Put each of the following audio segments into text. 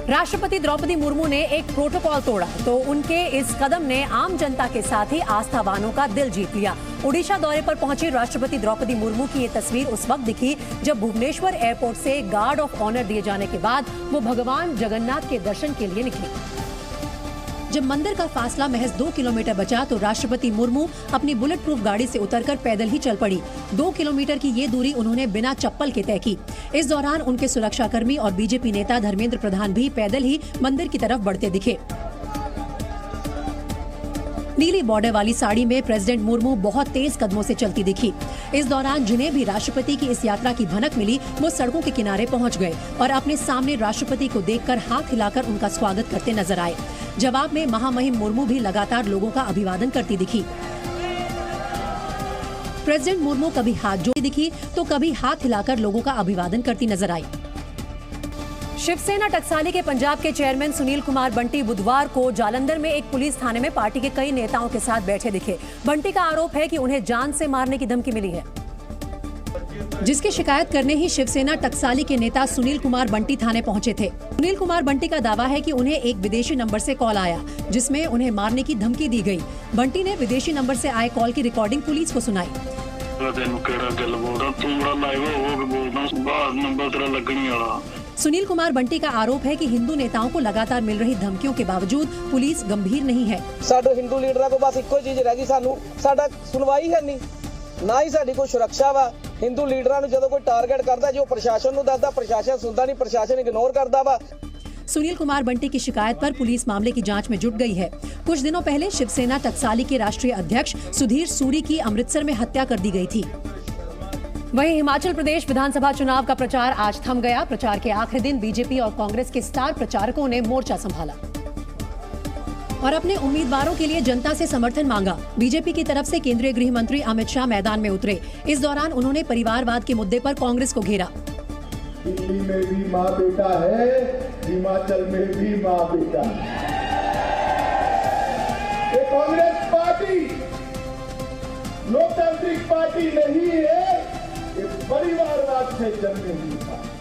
राष्ट्रपति द्रौपदी मुर्मू ने एक प्रोटोकॉल तोड़ा तो उनके इस कदम ने आम जनता के साथ ही आस्थावानों का दिल जीत लिया। ओडिशा दौरे पर पहुंची राष्ट्रपति द्रौपदी मुर्मू की ये तस्वीर उस वक्त दिखी जब भुवनेश्वर एयरपोर्ट से गार्ड ऑफ ऑनर दिए जाने के बाद वो भगवान जगन्नाथ के दर्शन के लिए निकली। जब मंदिर का फासला महज 2 किलोमीटर बचा तो राष्ट्रपति मुर्मू अपनी बुलेट प्रूफ गाड़ी से उतरकर पैदल ही चल पड़ी। 2 किलोमीटर की ये दूरी उन्होंने बिना चप्पल के तय की। इस दौरान उनके सुरक्षाकर्मी और बीजेपी नेता धर्मेंद्र प्रधान भी पैदल ही मंदिर की तरफ बढ़ते दिखे। नीली बॉर्डर वाली साड़ी में प्रेसिडेंट मुर्मू बहुत तेज कदमों से चलती दिखी। इस दौरान जिन्हें भी राष्ट्रपति की इस यात्रा की भनक मिली वो सड़कों के किनारे पहुंच गए और अपने सामने राष्ट्रपति को देखकर हाथ हिलाकर उनका स्वागत करते नजर आए। जवाब में महामहिम मुर्मू भी लगातार लोगों का अभिवादन करती दिखी। प्रेसिडेंट मुर्मू कभी हाथ जोड़ती दिखी तो कभी हाथ हिलाकर लोगों का अभिवादन करती नजर आई। शिवसेना टकसाली के पंजाब के चेयरमैन सुनील कुमार बंटी बुधवार को जालंधर में एक पुलिस थाने में पार्टी के कई नेताओं के साथ बैठे दिखे। बंटी का आरोप है कि उन्हें जान से मारने की धमकी मिली है, जिसकी शिकायत करने ही शिवसेना टकसाली के नेता सुनील कुमार बंटी थाने पहुंचे थे। सुनील कुमार बंटी का दावा है कि उन्हें एक विदेशी नंबर से कॉल आया जिसमें उन्हें मारने की धमकी दी गई। बंटी ने विदेशी नंबर से आए कॉल की रिकॉर्डिंग पुलिस को सुनाई। सुनील कुमार बंटी का आरोप है कि हिंदू नेताओं को लगातार मिल रही धमकियों के बावजूद पुलिस गंभीर नहीं है। साडे हिंदू लीडर को बस इको चीज रह गई, सानू साडा सुनवाई है नहीं, ना ही साडी कोई सुरक्षा वा। हिंदू लीडरां नूं जदों कोई टारगेट करदा जो प्रशासन नूं दसदा, प्रशासन सुनदा नहीं, प्रशासन इग्नोर करदा वा। सुनील कुमार बंटी की शिकायत पर पुलिस मामले की जांच में जुट गई है। कुछ दिनों पहले शिवसेना टकसाली के राष्ट्रीय अध्यक्ष सुधीर सूरी की अमृतसर में हत्या कर दी गई थी। वहीं हिमाचल प्रदेश विधानसभा चुनाव का प्रचार आज थम गया। प्रचार के आखिरी दिन बीजेपी और कांग्रेस के स्टार प्रचारकों ने मोर्चा संभाला और अपने उम्मीदवारों के लिए जनता से समर्थन मांगा। बीजेपी की तरफ से केंद्रीय गृह मंत्री अमित शाह मैदान में उतरे। इस दौरान उन्होंने परिवारवाद के मुद्दे पर कांग्रेस को घेरा। दिल्ली में भी माँ बेटा है, हिमाचल में भी माँ बेटा है। ये कांग्रेस पार्टी लोकतांत्रिक पार्टी नहीं है, ये परिवारवाद से जन्मी हुई पार्टी।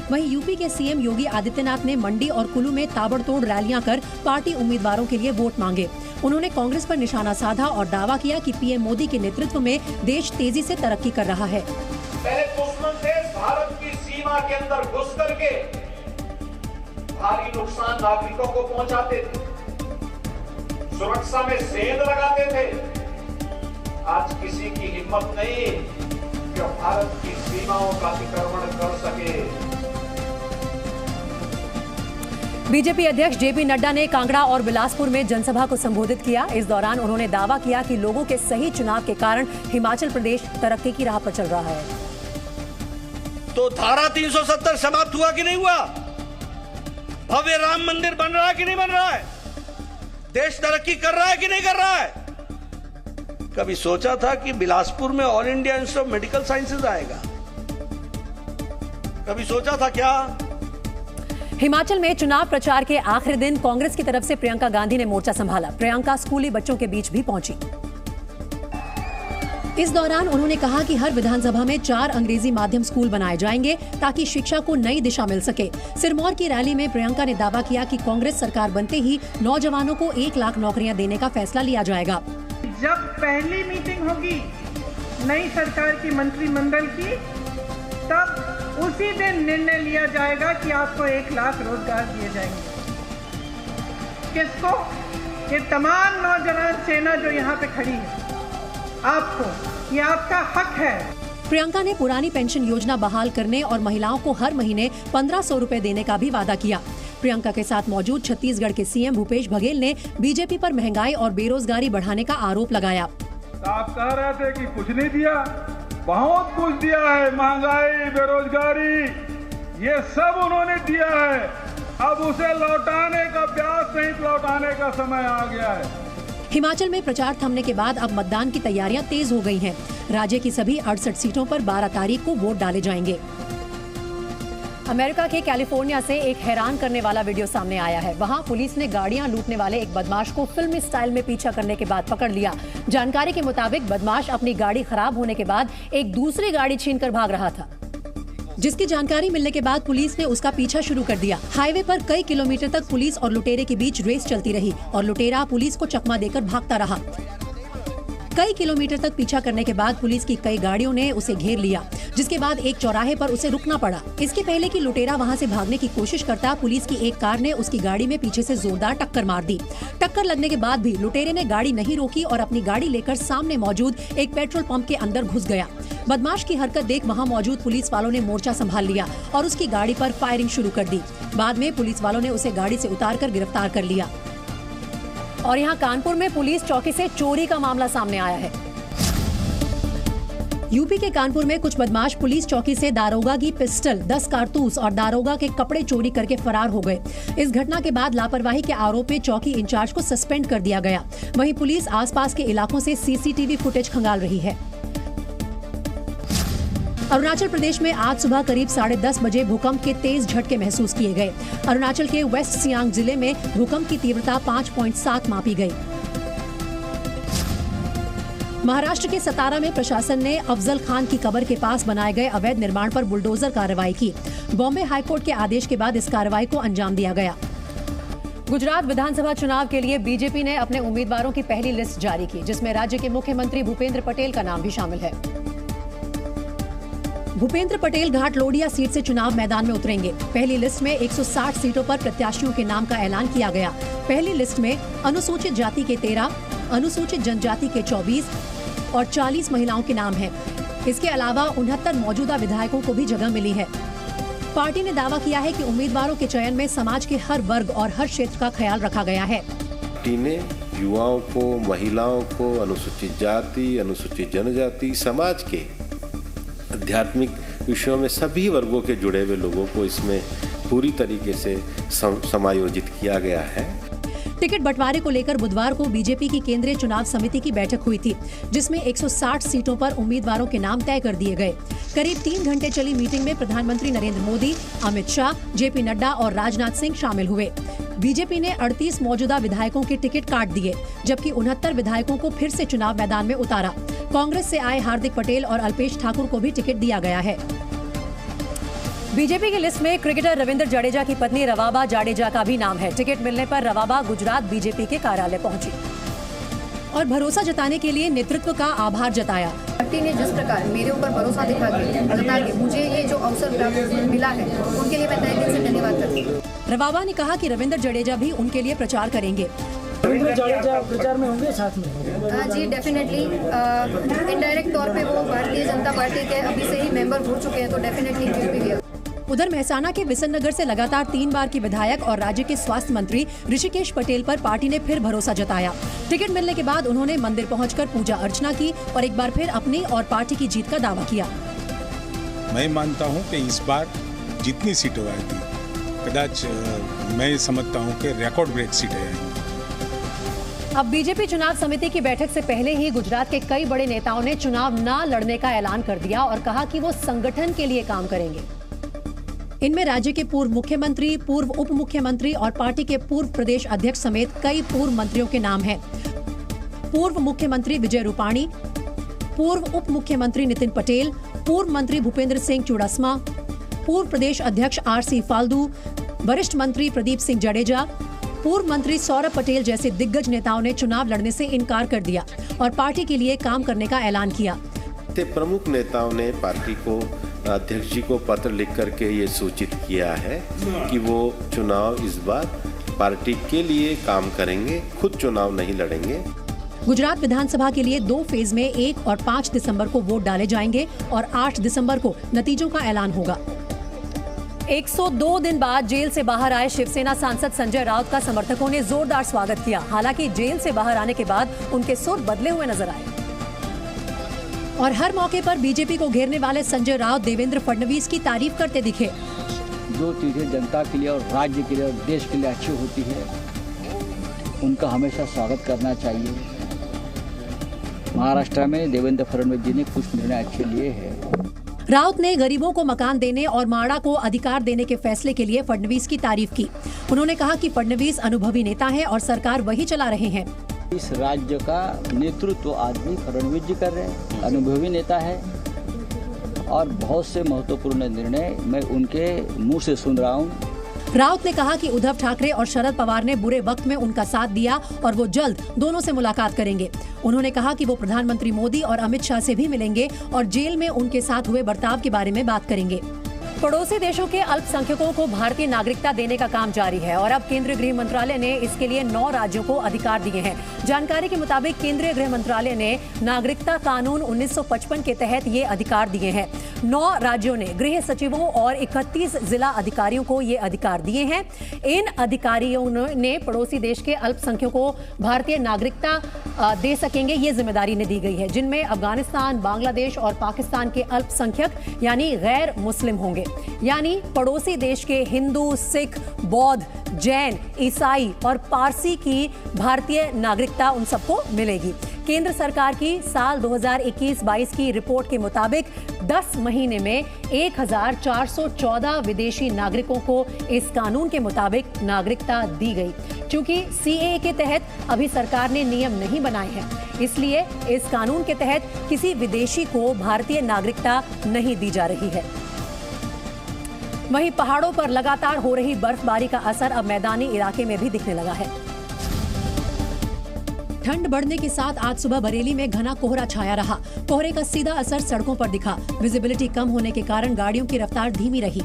वहीं यूपी के सीएम योगी आदित्यनाथ ने मंडी और कुल्लू में ताबड़तोड़ रैलियां कर पार्टी उम्मीदवारों के लिए वोट मांगे। उन्होंने कांग्रेस पर निशाना साधा और दावा किया कि पीएम मोदी के नेतृत्व में देश तेजी से तरक्की कर रहा है। पहले दुश्मन देश भारत की सीमा के अंदर घुस करके भारी नुकसान नागरिकों को पहुंचाते थे, सुरक्षा में सेंध लगाते थे। आज किसी की हिम्मत नहीं कि भारत की सीमाओं का अतिक्रमण कर सके। बीजेपी अध्यक्ष जेपी नड्डा ने कांगड़ा और बिलासपुर में जनसभा को संबोधित किया। इस दौरान उन्होंने दावा किया कि लोगों के सही चुनाव के कारण हिमाचल प्रदेश तरक्की की राह पर चल रहा है। तो धारा 370 समाप्त हुआ कि नहीं हुआ? भव्य राम मंदिर बन रहा है कि नहीं बन रहा है? देश तरक्की कर रहा है कि नहीं कर रहा है? कभी सोचा था कि बिलासपुर में all India institute of medical sciences आएगा? कभी सोचा था क्या? हिमाचल में चुनाव प्रचार के आखिरी दिन कांग्रेस की तरफ से प्रियंका गांधी ने मोर्चा संभाला। प्रियंका स्कूली बच्चों के बीच भी पहुंची। इस दौरान उन्होंने कहा कि हर विधानसभा में 4 अंग्रेजी माध्यम स्कूल बनाए जाएंगे ताकि शिक्षा को नई दिशा मिल सके। सिरमौर की रैली में प्रियंका ने दावा किया कि कांग्रेस सरकार बनते ही नौजवानों को 1 लाख नौकरियां देने का फैसला लिया जाएगा। जब पहली मीटिंग होगी नई सरकार की मंत्रिमंडल की, तब उसी दिन निर्णय लिया जाएगा कि आपको 1 लाख रोजगार दिए जाएंगे। किसको? ये तमाम नौजवान सेना जो यहाँ पे खड़ी है, आपको, ये आपका हक है। प्रियंका ने पुरानी पेंशन योजना बहाल करने और महिलाओं को हर महीने 1500 रुपए देने का भी वादा किया। प्रियंका के साथ मौजूद छत्तीसगढ़ के सीएम भूपेश बघेल ने बीजेपी पर महंगाई और बेरोजगारी बढ़ाने का आरोप लगाया। आप कह रहे थे कि कुछ नहीं दिया, बहुत कुछ दिया है। महंगाई, बेरोजगारी, ये सब उन्होंने दिया है। अब उसे लौटाने का, ब्याज सहित लौटाने का समय आ गया है। हिमाचल में प्रचार थमने के बाद अब मतदान की तैयारियां तेज हो गई हैं। राज्य की सभी 68 सीटों पर 12 तारीख को वोट डाले जाएंगे। अमेरिका के कैलिफोर्निया से एक हैरान करने वाला वीडियो सामने आया है। वहां पुलिस ने गाड़ियां लूटने वाले एक बदमाश को फिल्मी स्टाइल में पीछा करने के बाद पकड़ लिया। जानकारी के मुताबिक बदमाश अपनी गाड़ी खराब होने के बाद एक दूसरी गाड़ी छीनकर भाग रहा था। जिसकी जानकारी मिलने के बाद पुलिस ने उसका पीछा शुरू कर दिया। हाईवे पर कई किलोमीटर तक पुलिस और लुटेरे के बीच रेस चलती रही और लुटेरा पुलिस को चकमा देकर भागता रहा। कई किलोमीटर तक पीछा करने के बाद पुलिस की कई गाड़ियों ने उसे घेर लिया, जिसके बाद एक चौराहे पर उसे रुकना पड़ा। इसके पहले कि लुटेरा वहां से भागने की कोशिश करता, पुलिस की एक कार ने उसकी गाड़ी में पीछे से जोरदार टक्कर मार दी। टक्कर लगने के बाद भी लुटेरे ने गाड़ी नहीं रोकी और अपनी गाड़ी लेकर सामने मौजूद एक पेट्रोल पंप के अंदर घुस गया। बदमाश की हरकत देख वहां मौजूद पुलिस वालों ने मोर्चा संभाल लिया और उसकी गाड़ी पर फायरिंग शुरू कर दी। बाद में पुलिस वालों ने उसे गाड़ी से उतारकर गिरफ्तार कर लिया। और यहाँ कानपुर में पुलिस चौकी से चोरी का मामला सामने आया है। यूपी के कानपुर में कुछ बदमाश पुलिस चौकी से दारोगा की पिस्टल, 10 कारतूस और दारोगा के कपड़े चोरी करके फरार हो गए। इस घटना के बाद लापरवाही के आरोप में चौकी इंचार्ज को सस्पेंड कर दिया गया। वहीं पुलिस आसपास के इलाकों से सीसीटीवी फुटेज खंगाल रही है। अरुणाचल प्रदेश में आज सुबह करीब 10:30 बजे भूकंप के तेज झटके महसूस किए गए। अरुणाचल के वेस्ट सियांग जिले में भूकंप की तीव्रता 5.7 मापी गई। महाराष्ट्र के सतारा में प्रशासन ने अफजल खान की कब्र के पास बनाए गए अवैध निर्माण पर बुलडोजर कार्रवाई की। बॉम्बे हाईकोर्ट के आदेश के बाद इस कार्रवाई को अंजाम दिया गया। गुजरात विधानसभा चुनाव के लिए बीजेपी ने अपने उम्मीदवारों की पहली लिस्ट जारी की, जिसमें राज्य के मुख्यमंत्री भूपेंद्र पटेल का नाम भी शामिल है। भूपेंद्र पटेल घाटलोडिया सीट से चुनाव मैदान में उतरेंगे। पहली लिस्ट में 160 सीटों पर प्रत्याशियों के नाम का ऐलान किया गया। पहली लिस्ट में अनुसूचित जाति के 13, अनुसूचित जनजाति के 24 और 40 महिलाओं के नाम हैं। इसके अलावा 69 मौजूदा विधायकों को भी जगह मिली है। पार्टी ने दावा किया है कि उम्मीदवारों के चयन में समाज के हर वर्ग और हर क्षेत्र का ख्याल रखा गया है। पार्टी ने युवाओं को, महिलाओं को, अनुसूचित जाति, अनुसूचित जनजाति, समाज के आध्यात्मिक विषयों में सभी वर्गों के जुड़े हुए लोगों को इसमें पूरी तरीके से समायोजित किया गया है। टिकट बंटवारे को लेकर बुधवार को बीजेपी की केंद्रीय चुनाव समिति की बैठक हुई थी, जिसमें 160 सीटों पर उम्मीदवारों के नाम तय कर दिए गए। करीब 3 घंटे चली मीटिंग में प्रधानमंत्री नरेंद्र मोदी, अमित शाह, जेपी नड्डा और राजनाथ सिंह शामिल हुए। बीजेपी ने 38 मौजूदा विधायकों के टिकट काट दिए, जबकि 69 विधायकों को फिर से चुनाव मैदान में उतारा। कांग्रेस से आए हार्दिक पटेल और अल्पेश ठाकुर को भी टिकट दिया गया है। बीजेपी की लिस्ट में क्रिकेटर रविंद्र जडेजा की पत्नी रवाबा जाडेजा का भी नाम है। टिकट मिलने पर रवाबा गुजरात बीजेपी के कार्यालय पहुंची और भरोसा जताने के लिए नेतृत्व का आभार जताया। पार्टी ने जिस प्रकार मेरे ऊपर भरोसा जता के मुझे ये जो अवसर मिला है, उनके लिए मैं तहे दिल से धन्यवाद करती हूँ। रवाबा ने कहा कि रविंद्र जडेजा भी उनके लिए प्रचार करेंगे। रविंद्र जडेजा प्रचार में होंगे साथ में? जी डेफिनेटली। इनडायरेक्ट तौर पे वो भारतीय जनता पार्टी के अभी से ही मेंबर हो चुके हैं, तो डेफिनेटली विल बी हियर। उधर मेहसाना के बिसन नगर से लगातार 3 बार की विधायक और राज्य के स्वास्थ्य मंत्री ऋषिकेश पटेल पर पार्टी ने फिर भरोसा जताया। टिकट मिलने के बाद उन्होंने मंदिर पहुंचकर पूजा अर्चना की और एक बार फिर अपनी और पार्टी की जीत का दावा किया। मैं मानता हूं कि इस बार जितनी सीटें आएगी, कदाच मैं समझता हूं कि रिकॉर्ड ब्रेक सीटें आएंगी। अब बीजेपी चुनाव समिति की बैठक से पहले ही गुजरात के कई बड़े नेताओं ने चुनाव न लड़ने का ऐलान कर दिया और कहा कि वो संगठन के लिए काम करेंगे। इनमें राज्य के पूर्व मुख्यमंत्री, पूर्व उप मुख्यमंत्री और पार्टी के पूर्व प्रदेश अध्यक्ष समेत कई पूर्व मंत्रियों के नाम हैं। पूर्व मुख्यमंत्री विजय रूपाणी, पूर्व उप मुख्यमंत्री नितिन पटेल, पूर्व मंत्री भूपेंद्र सिंह चुड़ासमा, पूर्व प्रदेश अध्यक्ष आरसी फाल्दू, वरिष्ठ मंत्री प्रदीप सिंह जडेजा, पूर्व मंत्री सौरभ पटेल जैसे दिग्गज नेताओं ने चुनाव लड़ने से इनकार कर दिया और पार्टी के लिए काम करने का ऐलान किया। प्रमुख नेताओं ने पार्टी को, अध्यक्ष जी को पत्र लिख करके ये सूचित किया है कि वो चुनाव इस बार पार्टी के लिए काम करेंगे, खुद चुनाव नहीं लड़ेंगे। गुजरात विधानसभा के लिए 2 फेज में 1 और 5 दिसंबर को वोट डाले जाएंगे और 8 दिसंबर को नतीजों का ऐलान होगा। 102 दिन बाद जेल से बाहर आए शिवसेना सांसद संजय राउत का समर्थकों ने जोरदार स्वागत किया। हालांकि जेल से बाहर आने के बाद उनके सुर बदले हुए नजर आए और हर मौके पर बीजेपी को घेरने वाले संजय राउत देवेंद्र फडणवीस की तारीफ करते दिखे। जो चीजें जनता के लिए और राज्य के लिए और देश के लिए अच्छी होती है, उनका हमेशा स्वागत करना चाहिए। महाराष्ट्र में देवेंद्र फडणवीस जी ने कुछ निर्णय अच्छे लिए हैं। राउत ने गरीबों को मकान देने और माड़ा को अधिकार देने के फैसले के लिए फडणवीस की तारीफ की। उन्होंने कहा कि फडणवीस अनुभवी नेता हैं और सरकार वही चला रहे हैं। इस राज्य का नेतृत्व आदमी फडणवीस जी कर रहे हैं, अनुभवी नेता है और बहुत से महत्वपूर्ण निर्णय मैं उनके मुंह से सुन रहा हूँ। राउत ने कहा कि उद्धव ठाकरे और शरद पवार ने बुरे वक्त में उनका साथ दिया और वो जल्द दोनों से मुलाकात करेंगे। उन्होंने कहा कि वो प्रधानमंत्री मोदी और अमित शाह से भी मिलेंगे और जेल में उनके साथ हुए बर्ताव के बारे में बात करेंगे। पड़ोसी देशों के अल्पसंख्यकों को भारतीय नागरिकता देने का काम जारी है और अब केंद्रीय गृह मंत्रालय ने इसके लिए 9 राज्यों को अधिकार दिए हैं। जानकारी के मुताबिक केंद्रीय गृह मंत्रालय ने नागरिकता कानून 1955 के तहत ये अधिकार दिए हैं। 9 राज्यों ने गृह सचिवों और 31 जिला अधिकारियों को ये अधिकार दिए हैं। इन अधिकारियों ने पड़ोसी देश के अल्पसंख्यकों को भारतीय नागरिकता दे सकेंगे, ये जिम्मेदारी ने दी गई है, जिनमें अफगानिस्तान, बांग्लादेश और पाकिस्तान के अल्पसंख्यक यानी गैर मुस्लिम होंगे। यानी पड़ोसी देश के हिंदू, सिख, बौद्ध, जैन, ईसाई और पारसी की भारतीय नागरिकता उन सबको मिलेगी। केंद्र सरकार की साल 2021-22 की रिपोर्ट के मुताबिक 10 महीने में 1414 विदेशी नागरिकों को इस कानून के मुताबिक नागरिकता दी गई। क्योंकि सीएए के तहत अभी सरकार ने नियम नहीं बनाए हैं, इसलिए इस कानून के तहत किसी विदेशी को भारतीय नागरिकता नहीं दी जा रही है। वहीं पहाड़ों पर लगातार हो रही बर्फबारी का असर अब मैदानी इलाके में भी दिखने लगा है। ठंड बढ़ने के साथ आज सुबह बरेली में घना कोहरा छाया रहा। कोहरे का सीधा असर सड़कों पर दिखा। विजिबिलिटी कम होने के कारण गाड़ियों की रफ्तार धीमी रही।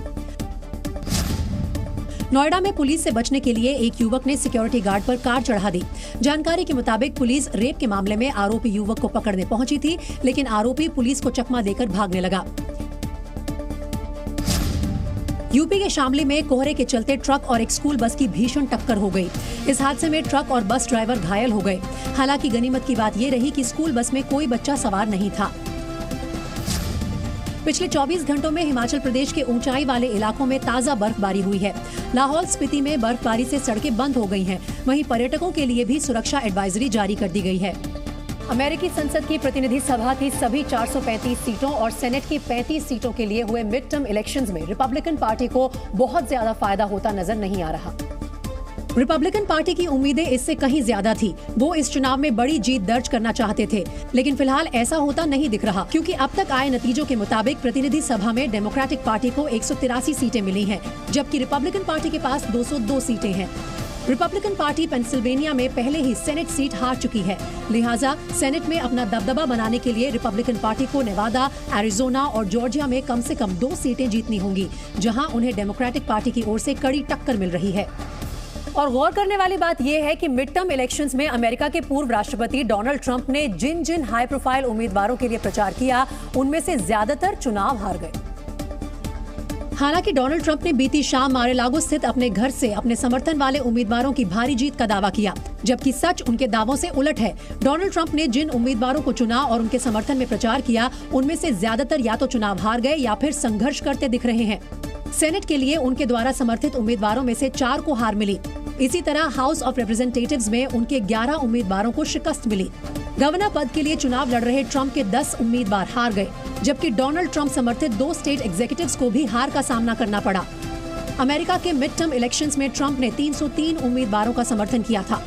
नोएडा में पुलिस से बचने के लिए एक युवक ने सिक्योरिटी गार्ड पर कार चढ़ा दी। जानकारी के मुताबिक पुलिस रेप के मामले में आरोपी युवक को पकड़ने पहुंची थी, लेकिन आरोपी पुलिस को चकमा देकर भागने लगा। यूपी के शामली में कोहरे के चलते ट्रक और एक स्कूल बस की भीषण टक्कर हो गई। इस हादसे में ट्रक और बस ड्राइवर घायल हो गए। हालांकि गनीमत की बात यह रही कि स्कूल बस में कोई बच्चा सवार नहीं था। पिछले 24 घंटों में हिमाचल प्रदेश के ऊंचाई वाले इलाकों में ताजा बर्फबारी हुई है। लाहौल स्पीति में बर्फबारी से सड़कें बंद हो गई हैं। वहीं पर्यटकों के लिए भी सुरक्षा एडवाइजरी जारी कर दी गई है। अमेरिकी संसद की प्रतिनिधि सभा की सभी 435 सीटों और सेनेट की 35 सीटों के लिए हुए मिड टर्म इलेक्शंस में रिपब्लिकन पार्टी को बहुत ज्यादा फायदा होता नजर नहीं आ रहा। रिपब्लिकन पार्टी की उम्मीदें इससे कहीं ज्यादा थी। वो इस चुनाव में बड़ी जीत दर्ज करना चाहते थे, लेकिन फिलहाल ऐसा होता नहीं दिख रहा, क्योंकि अब तक आए नतीजों के मुताबिक प्रतिनिधि सभा में डेमोक्रेटिक पार्टी को 183 सीटें मिली हैं, जबकि रिपब्लिकन पार्टी के पास 202 सीटें हैं। रिपब्लिकन पार्टी पेंसिल्वेनिया में पहले ही सेनेट सीट हार चुकी है, लिहाजा सेनेट में अपना दबदबा बनाने के लिए रिपब्लिकन पार्टी को नेवादा, एरिजोना और जॉर्जिया में कम से कम 2 सीटें जीतनी होंगी, जहां उन्हें डेमोक्रेटिक पार्टी की ओर से कड़ी टक्कर मिल रही है। और गौर करने वाली बात यह है कि मिड टर्म इलेक्शंस में अमेरिका के पूर्व राष्ट्रपति डोनाल्ड ट्रंप ने जिन जिन हाई प्रोफाइल उम्मीदवारों के लिए प्रचार किया, उनमें से ज्यादातर चुनाव हार गए। हालांकि डोनाल्ड ट्रंप ने बीती शाम मारे-लागो स्थित अपने घर से अपने समर्थन वाले उम्मीदवारों की भारी जीत का दावा किया, जबकि सच उनके दावों से उलट है। डोनाल्ड ट्रंप ने जिन उम्मीदवारों को चुना और उनके समर्थन में प्रचार किया, उनमें से ज्यादातर या तो चुनाव हार गए या फिर संघर्ष करते दिख रहे हैं। सेनेट के लिए उनके द्वारा समर्थित उम्मीदवारों में से 4 को हार मिली। इसी तरह हाउस ऑफ रिप्रेजेंटेटिव्स में उनके 11 उम्मीदवारों को शिकस्त मिली। गवर्नर पद के लिए चुनाव लड़ रहे ट्रंप के 10 उम्मीदवार हार गए, जबकि डोनाल्ड ट्रंप समर्थित 2 स्टेट एग्जीक्यूटिव्स को भी हार का सामना करना पड़ा। अमेरिका के मिड टर्म इलेक्शंस में ट्रंप ने 303 उम्मीदवारों का समर्थन किया था।